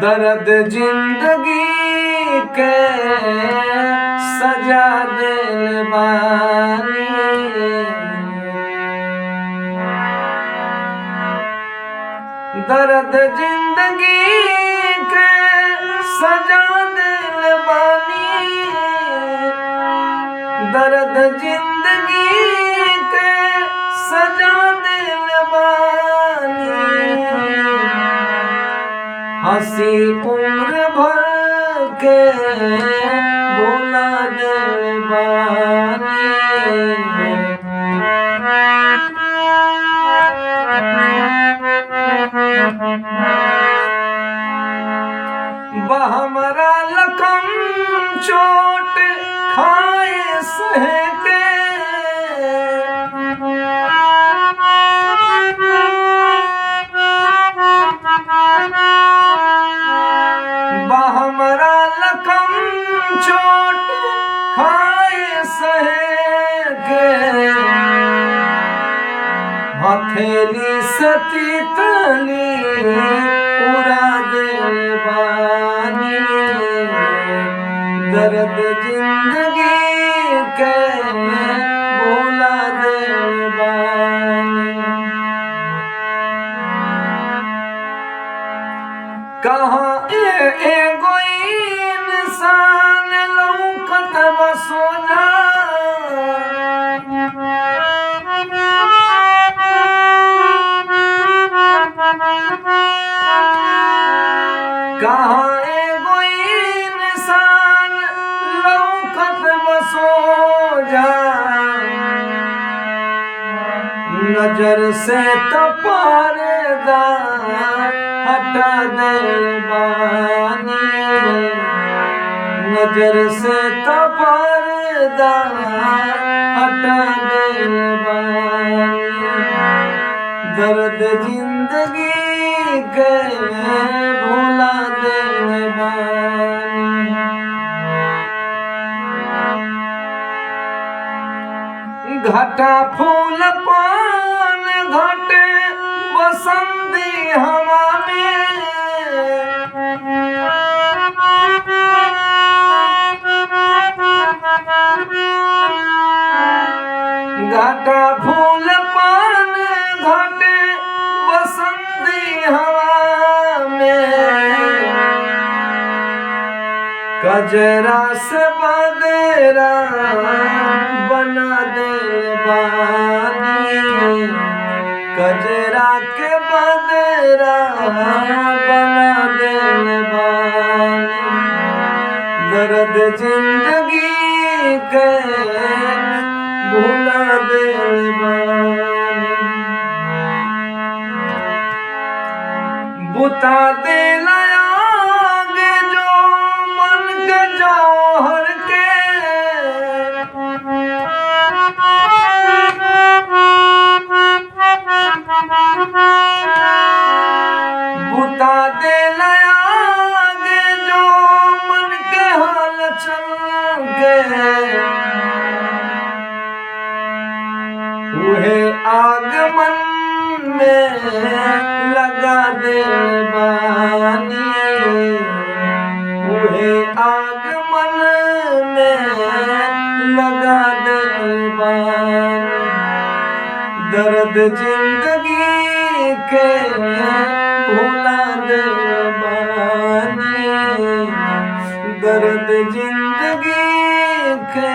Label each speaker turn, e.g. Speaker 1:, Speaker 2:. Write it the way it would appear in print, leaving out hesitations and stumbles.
Speaker 1: दर्द जिंदगी के सजा दिल बानी। दर्द जिंदगी के सजा दिल बानी। दर्द जिंदगी के सजा दिल बानी। हंसी उम्र भर के भुला दिल बानी। हमरा लखम चोट खाए सह के। हमरा लखम चोट खाए सह के। हथेली सती तली उड़ा दिल बानी। दर्द जिंदगी के भुला दिल बानी। कहाँ एगो इंसान लौकत बसोजा। कहाँ एगो इंसान लौकत बसोजा। नजर से तो पर्दा हटा दिल बानी। नजर से तो पर्दा हटा दिल बानी। दर्द जिंदगी के भुला दिल बानी। घटा फूल पान घटे बसंती हवा में। घटा फूल पान घटे बसंती हवा में। कजरा से बदेरा बना दिल बानी। कजरा के बदेरा बना दिल बानी। दर्द जिंदगी के भुला दिल बानी। बुता दिल आगे जो मन के जौहर के। बुता दिल आगे जो मन के हाल चल के। उहे आगमन में लगा दिल बानी। उहे आगमन में लगा दिल बानी। दर्द जिंदगी के भुला दिल बानी। दर्द जिंदगी के